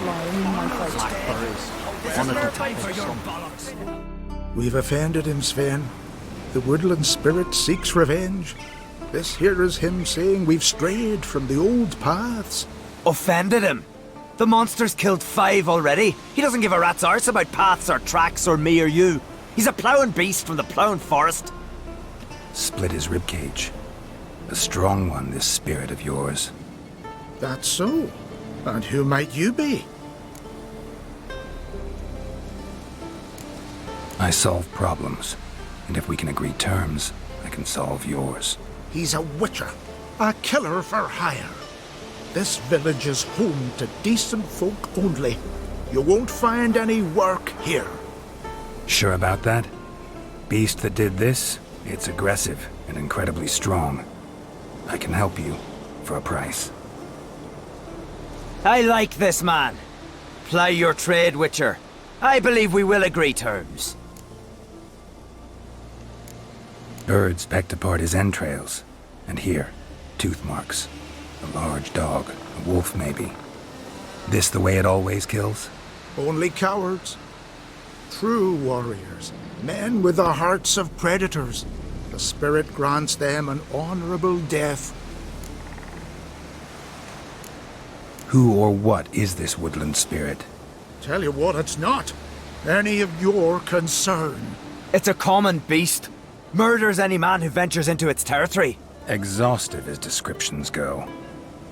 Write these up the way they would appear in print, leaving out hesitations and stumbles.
flying my fight. We've offended him, Sven. The woodland spirit seeks revenge. This here is him saying we've strayed from the old paths. Offended him? The monster's killed 5 already. He doesn't give a rat's arse about paths or tracks or me or you. He's a ploughing beast from the ploughing forest. Split his ribcage. A strong one, this spirit of yours. That's so. And who might you be? I solve problems, and if we can agree terms, I can solve yours. He's a witcher. A killer for hire. This village is home to decent folk only. You won't find any work here. Sure about that? Beast that did this, it's aggressive and incredibly strong. I can help you, for a price. I like this man. Ply your trade, Witcher. I believe we will agree terms. Birds pecked apart his entrails, and here, tooth marks. A large dog, a wolf maybe. This the way it always kills? Only cowards. True warriors. Men with the hearts of predators. The spirit grants them an honorable death. Who or what is this woodland spirit? Tell you what, it's not any of your concern. It's a common beast. Murders any man who ventures into its territory. Exhaustive as descriptions go.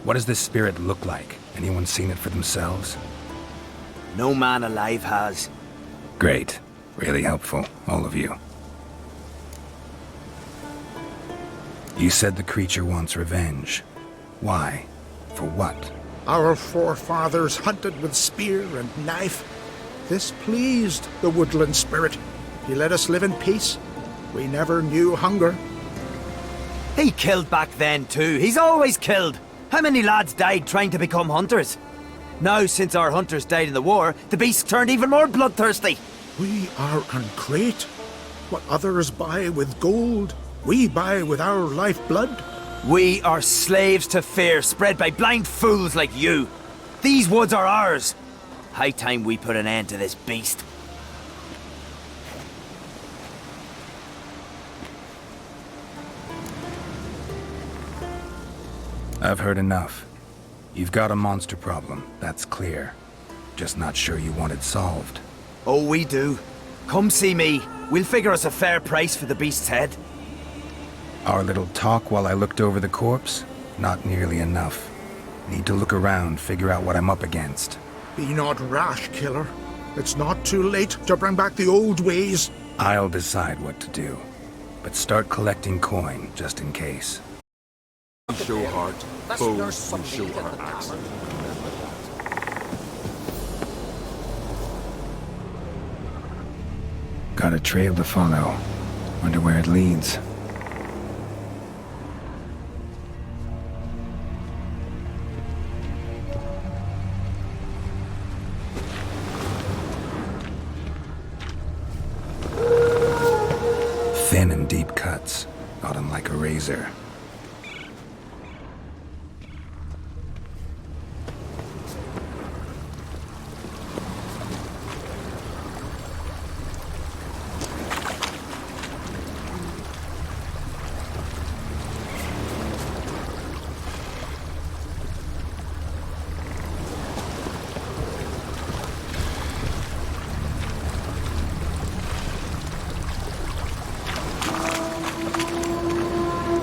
What does this spirit look like? Anyone seen it for themselves? No man alive has. Great. Really helpful, all of you. You said the creature wants revenge. Why? For what? Our forefathers hunted with spear and knife. This pleased the woodland spirit. He let us live in peace. We never knew hunger. He killed back then too. He's always killed. How many lads died trying to become hunters? Now, since our hunters died in the war, the beast turned even more bloodthirsty. We are uncrate. What others buy with gold, we buy with our lifeblood. We are slaves to fear spread by blind fools like you. These woods are ours. High time we put an end to this beast. I've heard enough. You've got a monster problem, that's clear. Just not sure you want it solved. Oh, we do. Come see me. We'll figure us a fair price for the beast's head. Our little talk while I looked over the corpse? Not nearly enough. Need to look around, figure out what I'm up against. Be not rash, killer. It's not too late to bring back the old ways. I'll decide what to do. But start collecting coin, just in case. Show heart, foes will show our axe. Got a trail to follow. Wonder where it leads. Thin and deep cuts. Got him like a razor.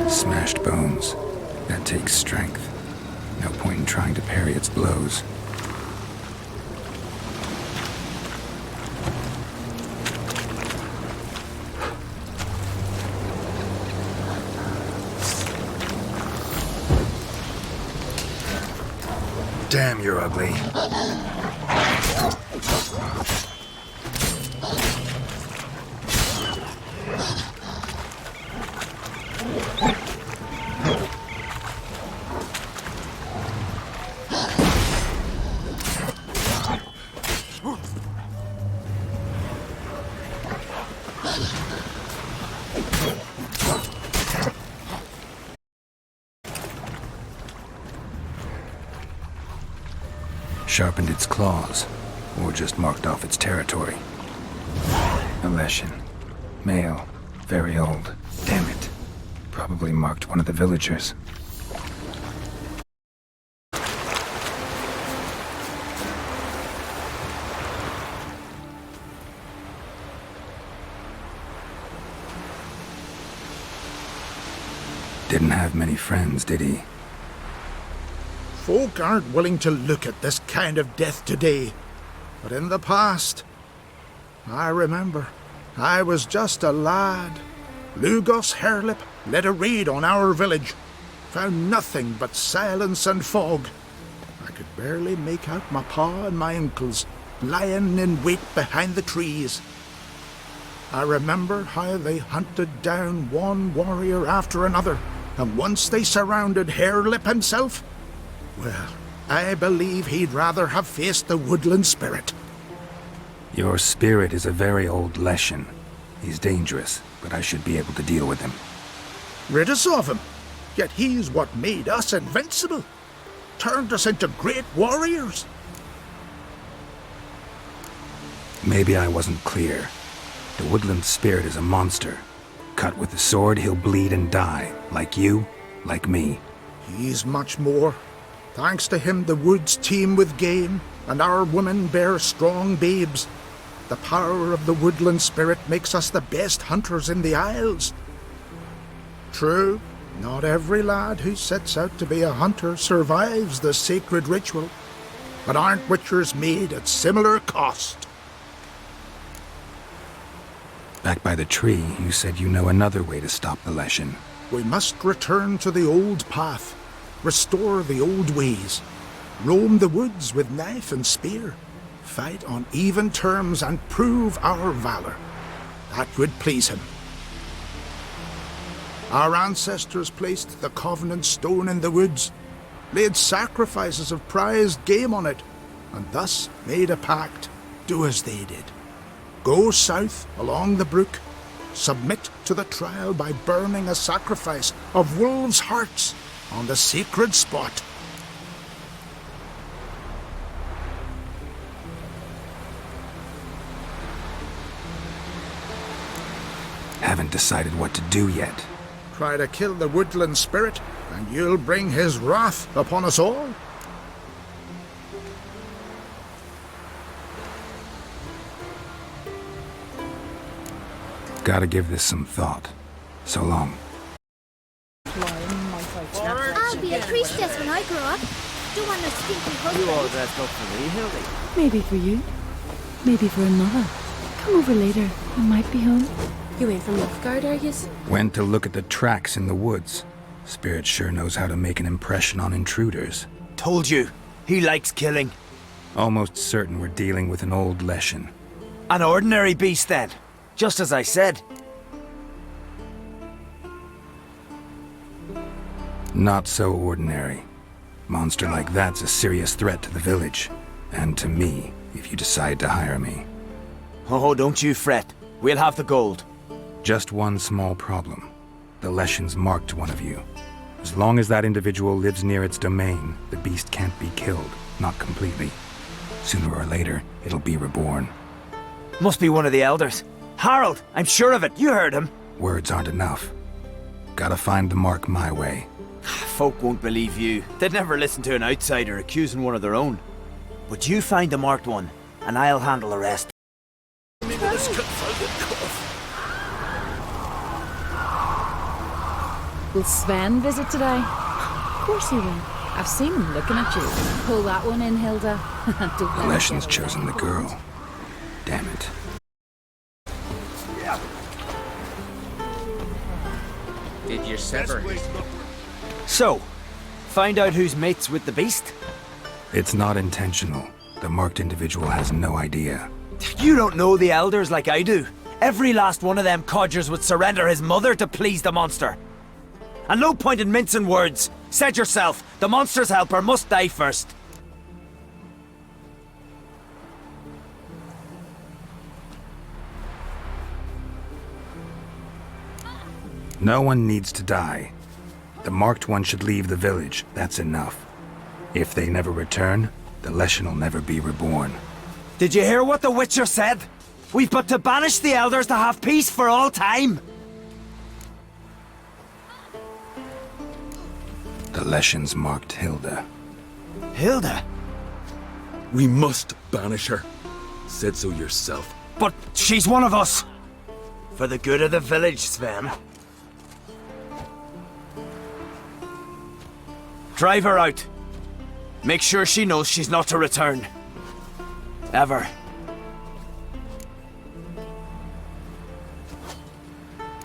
Smashed bones. That takes strength. No point in trying to parry its blows. Damn, you're ugly. sharpened its claws, or just marked off its territory. A Leshen. Male. Very old. Damn it. Probably marked one of the villagers. Didn't have many friends, did he? Folk aren't willing to look at this kind of death today. But in the past, I remember, I was just a lad. Lugos Harelip led a raid on our village. Found nothing but silence and fog. I could barely make out my pa and my uncles lying in wait behind the trees. I remember how they hunted down one warrior after another, and once they surrounded Harelip himself, well, I believe he'd rather have faced the woodland spirit. Your spirit is a very old Leshen. He's dangerous, but I should be able to deal with him. Rid us of him, yet he's what made us invincible. Turned us into great warriors. Maybe I wasn't clear. The woodland spirit is a monster. Cut with the sword, he'll bleed and die. Like you, like me. He's much more. Thanks to him, the woods teem with game, and our women bear strong babes. The power of the woodland spirit makes us the best hunters in the Isles. True, not every lad who sets out to be a hunter survives the sacred ritual, but aren't witchers made at similar cost? Back by the tree, you said you know another way to stop the Leshen. We must return to the old path, restore the old ways, roam the woods with knife and spear, fight on even terms and prove our valor. That would please him. Our ancestors placed the Covenant Stone in the woods, laid sacrifices of prized game on it, and thus made a pact, do as they did. Go south along the brook, submit to the trial by burning a sacrifice of wolves' hearts on the sacred spot. Haven't decided what to do yet. Try to kill the woodland spirit, and you'll bring his wrath upon us all. Gotta give this some thought. So long. I'll be a priestess when I grow up. Don't want no stinky husband. You all dressed up for me, Hildy. Maybe for you. Maybe for another. Come over later. I might be home. You ain't from Nilfgaard, are yous? Went to look at the tracks in the woods. Spirit sure knows how to make an impression on intruders. Told you, he likes killing. Almost certain we're dealing with an old Leshen. An ordinary beast then, just as I said. Not so ordinary. Monster like that's a serious threat to the village. And to me, if you decide to hire me. Oh, don't you fret. We'll have the gold. Just one small problem. The Leshen's marked one of you. As long as that individual lives near its domain, the beast can't be killed. Not completely. Sooner or later, it'll be reborn. Must be one of the elders. Harold, I'm sure of it. You heard him. Words aren't enough. Gotta find the mark my way. Folk won't believe you. They'd never listen to an outsider accusing one of their own. But you find the marked one, and I'll handle the rest. Will Sven visit today? Of course he will. I've seen him looking at you. Pull that one in, Hilda. The Leshen's chosen the girl. Damn it. Did you sever? So, find out who's mates with the beast? It's not intentional. The marked individual has no idea. You don't know the elders like I do. Every last one of them codgers would surrender his mother to please the monster. And no point in mincing words. Said yourself, the monster's helper must die first. No one needs to die. The marked one should leave the village. That's enough. If they never return, the The Leshen will never be reborn. Did you hear what the Witcher said? We've but to banish the elders to have peace for all time. The Leshens marked Hilda. Hilda? We must banish her. Said so yourself. But she's one of us. For the good of the village, Sven. Drive her out. Make sure she knows she's not to return. Ever.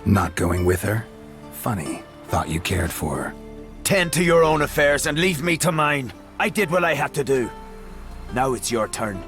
Not going with her? Funny. Thought you cared for her. Tend to your own affairs and leave me to mine. I did what I had to do. Now it's your turn.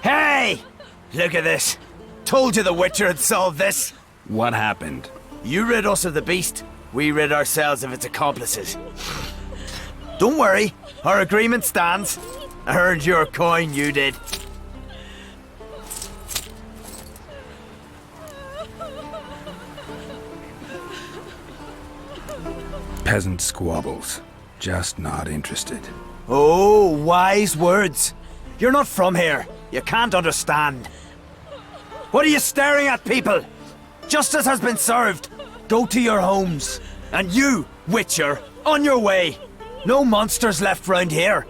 Hey! Look at this. Told you the Witcher had solved this. What happened? You rid us of the beast. We rid ourselves of its accomplices. Don't worry. Our agreement stands. I earned your coin, you did. Peasant squabbles. Just not interested. Oh, wise words. You're not from here. You can't understand. What are you staring at, people? Justice has been served. Go to your homes. And you, Witcher, on your way. No monsters left round here.